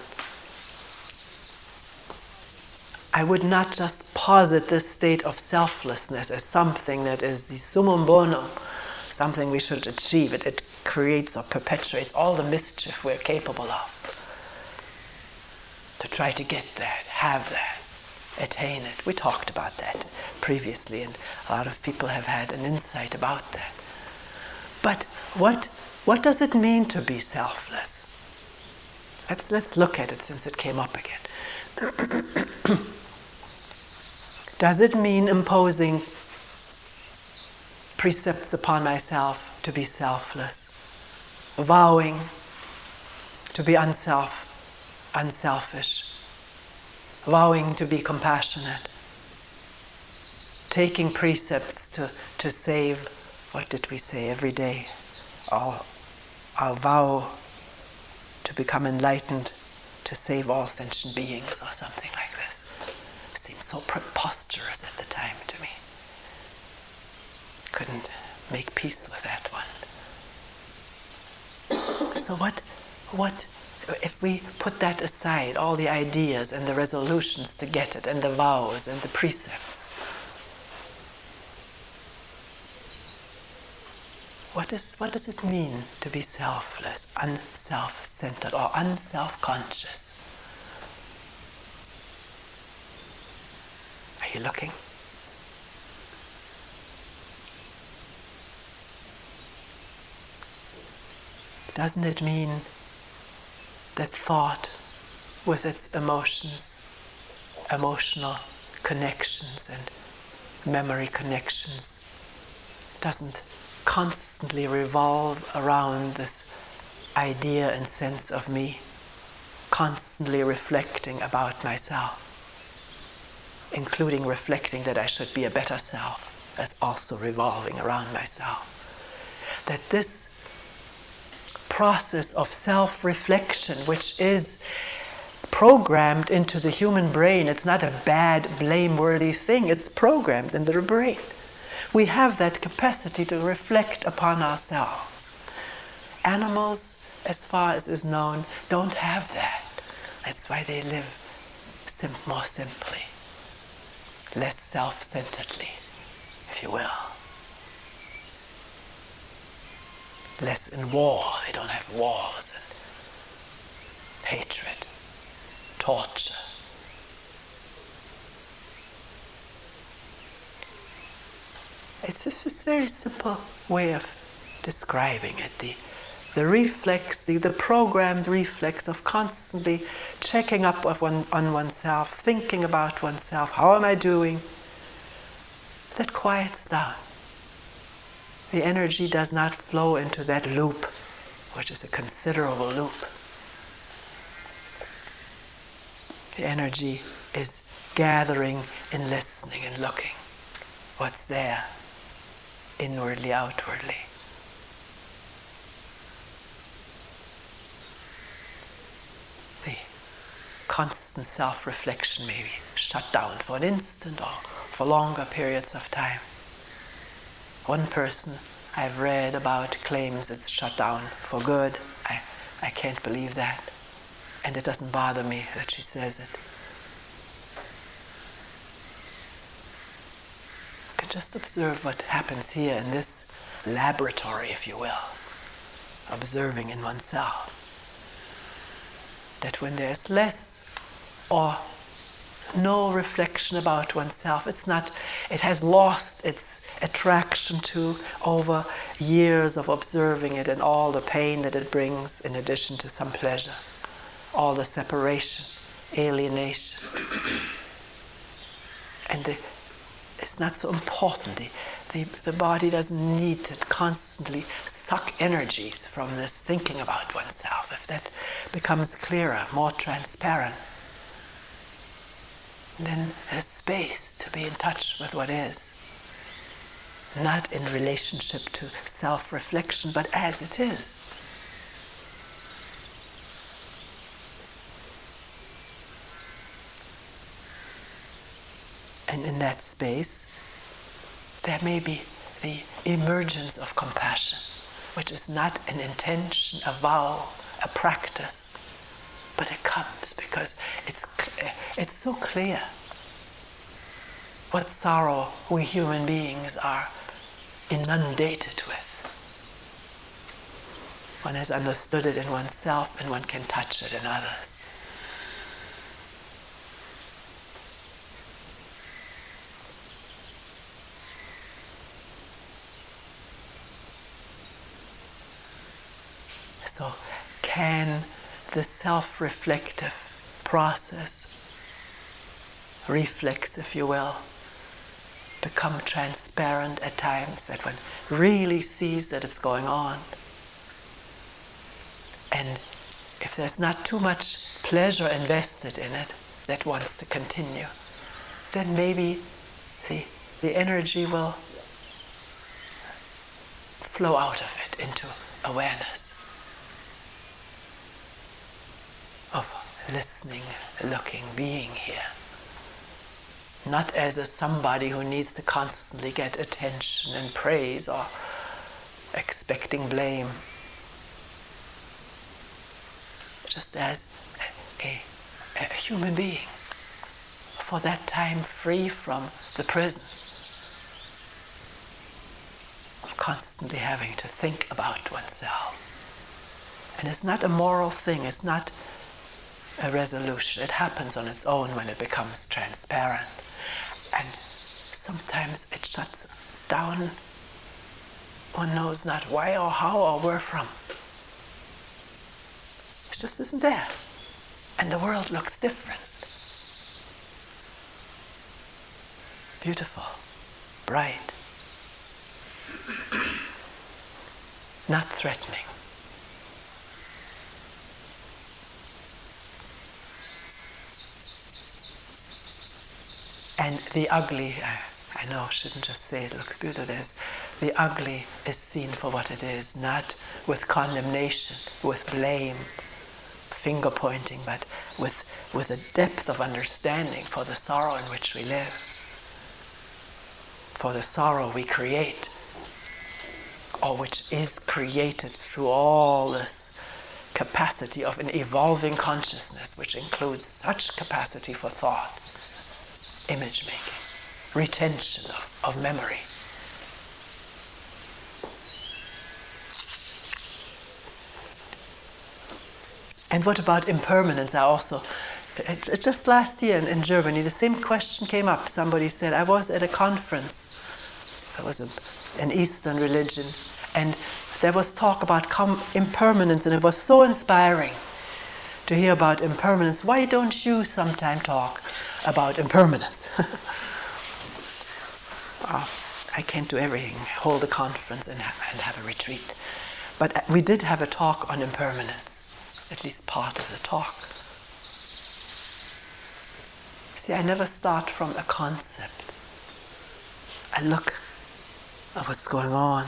I would not just posit this state of selflessness as something that is the summum bonum, something we should achieve. It creates or perpetuates all the mischief we're capable of. To try to get that, have that, attain it. We talked about that previously, and a lot of people have had an insight about that. But what does it mean to be selfless? Let's look at it since it came up again. Does it mean imposing precepts upon myself to be selfless? Vowing to be unselfish? Vowing to be compassionate? Taking precepts to save, what did we say every day? Our vow to become enlightened, to save all sentient beings, or something like this. Seemed so preposterous at the time to me. Couldn't make peace with that one. So what if we put that aside, all the ideas and the resolutions to get it, and the vows and the precepts? What does it mean to be selfless, unself-centered, or unself-conscious? Are you looking? Doesn't it mean that thought, with its emotions, emotional connections and memory connections, doesn't constantly revolve around this idea and sense of me, constantly reflecting about myself, including reflecting that I should be a better self, as also revolving around myself? That this process of self-reflection, which is programmed into the human brain, it's not a bad, blameworthy thing, it's programmed into the brain. We have that capacity to reflect upon ourselves. Animals, as far as is known, don't have that. That's why they live more simply, less self-centeredly, if you will. Less in war. They don't have wars and hatred, torture. It's just a very simple way of describing it. The reflex, the programmed reflex of constantly checking up on oneself, thinking about oneself, how am I doing? That quiets down. The energy does not flow into that loop, which is a considerable loop. The energy is gathering and listening and looking. What's there? Inwardly, outwardly. The constant self-reflection may be shut down for an instant or for longer periods of time. One person I've read about claims it's shut down for good. I can't believe that. And it doesn't bother me that she says it. You can just observe what happens here in this laboratory, if you will. Observing in oneself. That when there's less or no reflection about oneself, it has lost its attraction to over years of observing it and all the pain that it brings in addition to some pleasure, all the separation, alienation. And it's not so important. The body doesn't need to constantly suck energies from this thinking about oneself. If that becomes clearer, more transparent, And then a space to be in touch with what is. Not in relationship to self-reflection, but as it is. And in that space, there may be the emergence of compassion, which is not an intention, a vow, a practice, but it comes because it's so clear what sorrow we human beings are inundated with. One has understood it in oneself and one can touch it in others. So, can the self-reflective process, reflex, if you will, become transparent at times, that one really sees that it's going on? And if there's not too much pleasure invested in it that wants to continue, then maybe the energy will flow out of it into awareness of listening, looking, being here. Not as a somebody who needs to constantly get attention and praise or expecting blame. Just as a human being, for that time free from the prison of constantly having to think about oneself. And it's not a moral thing, it's not a resolution. It happens on its own when it becomes transparent. And sometimes it shuts down. One knows not why or how or where from. It just isn't there. And the world looks different. Beautiful, bright, not threatening. And the ugly, I know I shouldn't just say it looks beautiful, the ugly is seen for what it is, not with condemnation, with blame, finger pointing, but with a depth of understanding for the sorrow in which we live, for the sorrow we create, or which is created through all this capacity of an evolving consciousness, which includes such capacity for thought, image making, retention of memory. And what about impermanence? Just last year in Germany, the same question came up. Somebody said, I was at a conference, it was an Eastern religion, and there was talk about impermanence, and it was so inspiring to hear about impermanence. Why don't you sometime talk about impermanence? I can't do everything, hold a conference and have a retreat. But we did have a talk on impermanence, at least part of the talk. See, I never start from a concept. I look at what's going on.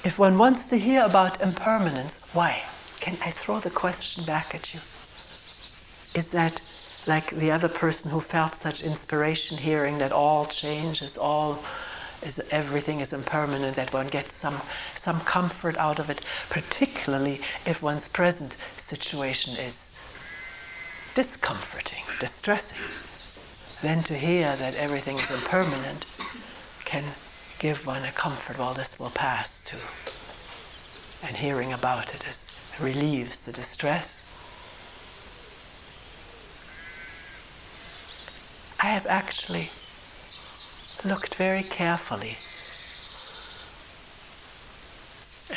If one wants to hear about impermanence, why? Can I throw the question back at you? Is that like the other person who felt such inspiration hearing that all change everything is impermanent, that one gets some comfort out of it, particularly if one's present situation is discomforting, distressing? Then to hear that everything is impermanent can give one a comfort. Well, this will pass too. And hearing about it relieves the distress. I have actually looked very carefully,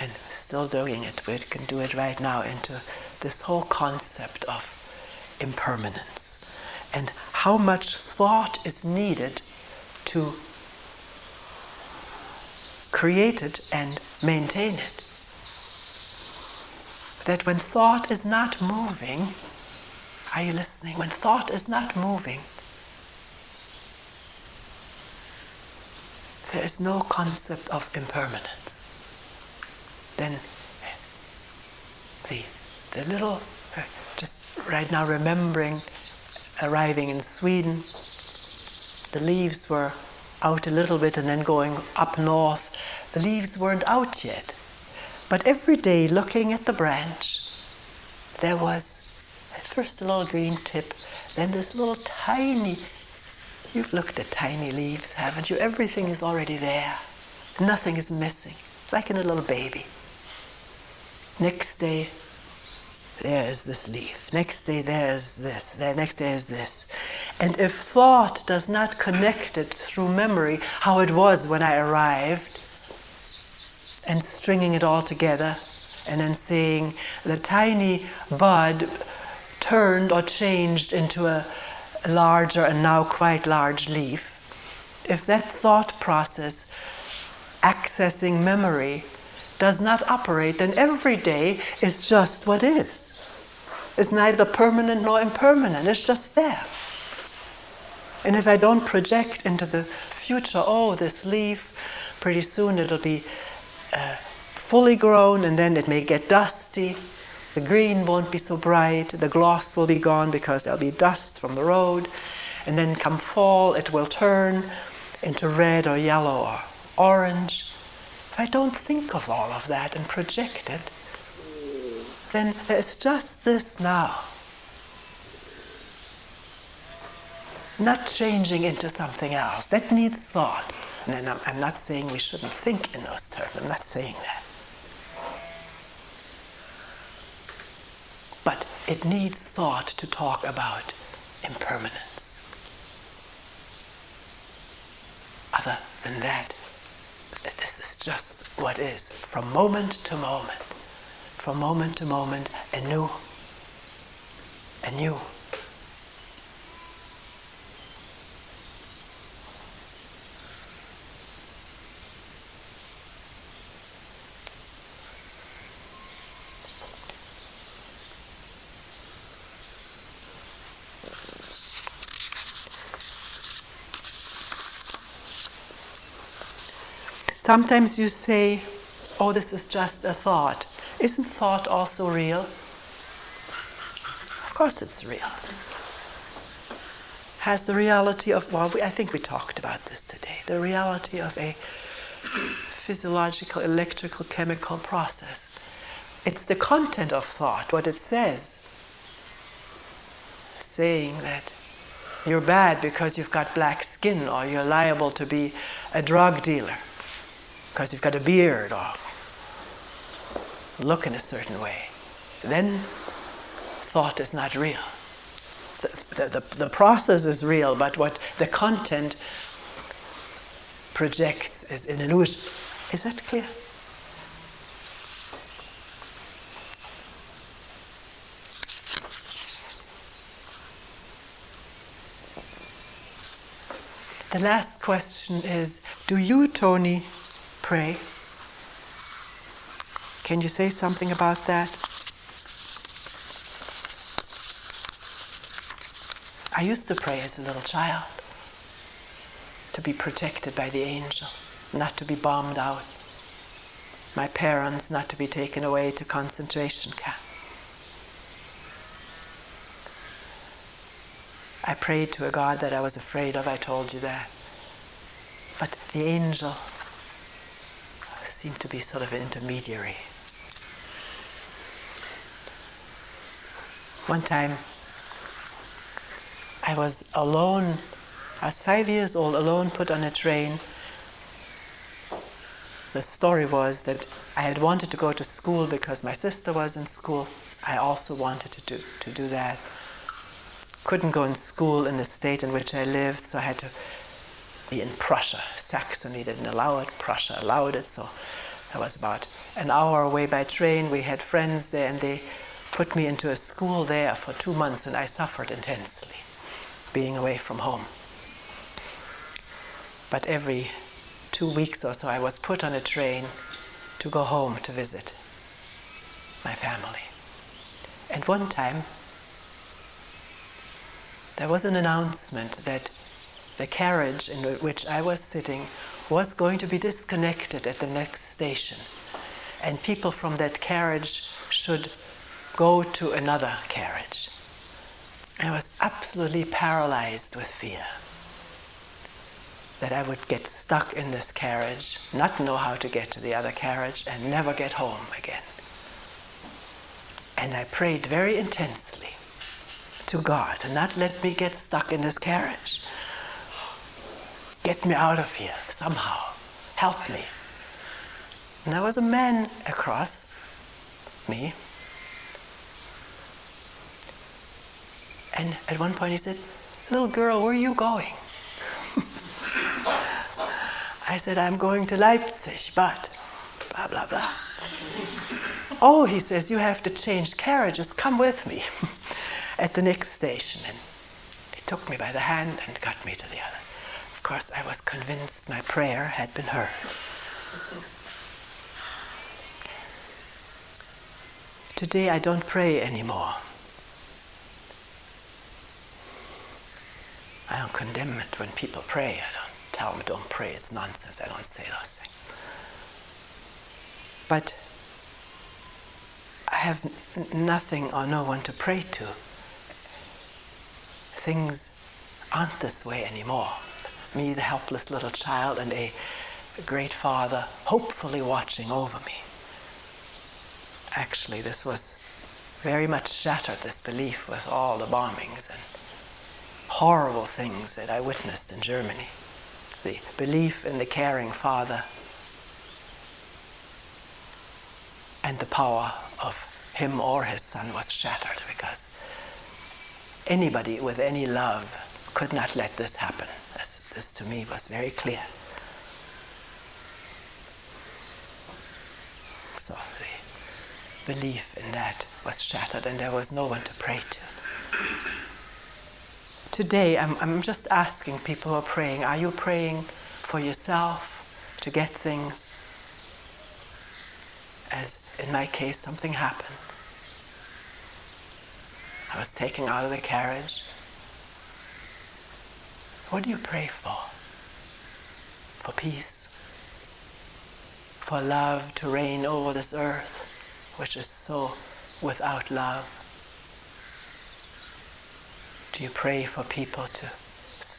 and still doing it, we can do it right now, into this whole concept of impermanence and how much thought is needed to create it and maintain it. That when thought is not moving, Are you listening? When thought is not moving, there is no concept of impermanence. Then the little, just right now remembering arriving in Sweden, the leaves were out a little bit and then going up north. The leaves weren't out yet. But every day looking at the branch, there was at first a little green tip, then this little tiny, you've looked at tiny leaves, haven't you? Everything is already there. Nothing is missing, like in a little baby. Next day, there is this leaf. Next day, there is this. The next day is this. And if thought does not connect it through memory, how it was when I arrived, and stringing it all together, and then seeing the tiny bud turned or changed into a larger and now quite large leaf, if that thought process accessing memory does not operate, then every day is just what is. It's neither permanent nor impermanent, it's just there. And if I don't project into the future, oh, this leaf, pretty soon it'll be fully grown and then it may get dusty, the green won't be so bright, the gloss will be gone because there'll be dust from the road, and then come fall it will turn into red or yellow or orange. If I don't think of all of that and project it, then there's just this now. Not changing into something else. That needs thought. And I'm not saying we shouldn't think in those terms. I'm not saying that. But it needs thought to talk about impermanence. Other than that, this is just what is, from moment to moment. From moment to moment, anew. Sometimes you say, oh, this is just a thought. Isn't thought also real? Of course it's real. Has the reality of, I think we talked about this today, the reality of a physiological, electrical, chemical process. It's the content of thought, what it says. Saying that you're bad because you've got black skin, or you're liable to be a drug dealer because you've got a beard or look in a certain way. Then thought is not real. The process is real, but what the content projects is an illusion. Is that clear? The last question is, do you, Toni, pray? Can you say something about that? I used to pray as a little child, to be protected by the angel, not to be bombed out. My parents not to be taken away to concentration camp. I prayed to a God that I was afraid of, I told you that. But the angel seemed to be sort of an intermediary. One time, I was alone. I was 5 years old, alone, put on a train. The story was that I had wanted to go to school because my sister was in school. I also wanted to do that. Couldn't go in school in the state in which I lived, so I had to be in Prussia. Saxony didn't allow it, Prussia allowed it, so I was about an hour away by train. We had friends there, and they put me into a school there for 2 months, and I suffered intensely, being away from home. But every 2 weeks or so, I was put on a train to go home to visit my family. And one time, there was an announcement that the carriage in which I was sitting was going to be disconnected at the next station, and people from that carriage should go to another carriage. I was absolutely paralyzed with fear that I would get stuck in this carriage, not know how to get to the other carriage, and never get home again. And I prayed very intensely to God to not let me get stuck in this carriage. Get me out of here somehow. Help me. And there was a man across me. And at one point he said, "Little girl, where are you going?" I said, "I'm going to Leipzig, but blah, blah, blah." "Oh," he says, "you have to change carriages. Come with me at the next station." And he took me by the hand and got me to the other. Of course, I was convinced my prayer had been heard. Today, I don't pray anymore. I don't condemn it when people pray. I don't tell them don't pray. It's nonsense. I don't say those things. But I have nothing or no one to pray to. Things aren't this way anymore. Me, the helpless little child, and a great Father hopefully watching over me. Actually, this was very much shattered, this belief, with all the bombings and horrible things that I witnessed in Germany. The belief in the caring Father and the power of him or his Son was shattered, because anybody with any love could not let this happen. This to me was very clear. So the belief in that was shattered, and there was no one to pray to. Today, I'm just asking people who are praying, are you praying for yourself to get things? As in my case, something happened. I was taken out of the carriage. What do you pray for? For peace? For love to reign over this earth, which is so without love? Do you pray for people to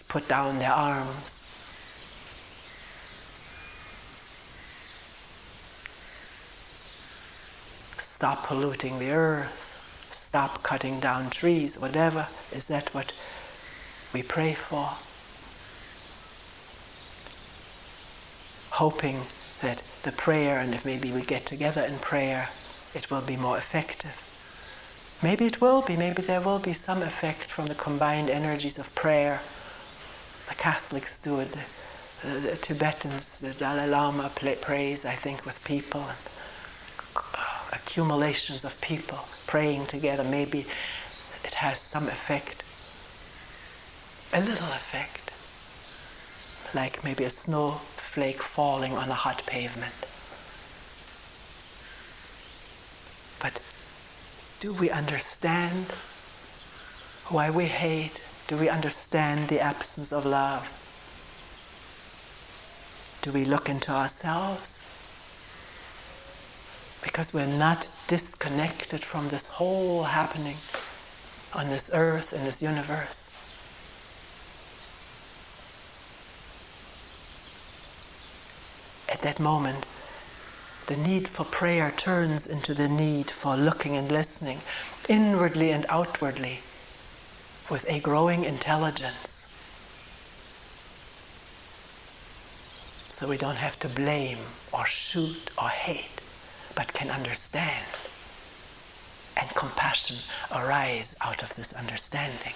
put down their arms? Stop polluting the earth, stop cutting down trees, whatever. Is that what we pray for? Hoping that the prayer, and if maybe we get together in prayer, it will be more effective. Maybe it will be, maybe there will be some effect from the combined energies of prayer. The Catholics do it, the Tibetans, the Dalai Lama prays, I think, with people, and accumulations of people praying together. Maybe it has some effect, a little effect, like maybe a snowflake falling on a hot pavement. But do we understand why we hate? Do we understand the absence of love? Do we look into ourselves? Because we're not disconnected from this whole happening on this earth, in this universe. At that moment, the need for prayer turns into the need for looking and listening, inwardly and outwardly, with a growing intelligence. So we don't have to blame or shoot or hate, but can understand. And compassion arise out of this understanding.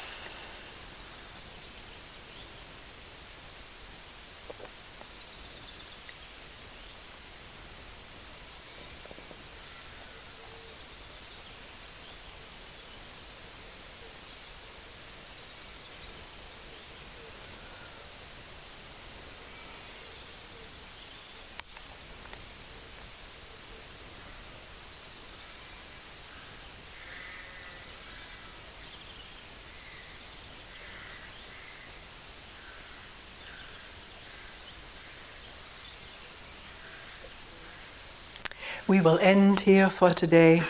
we will end here for today.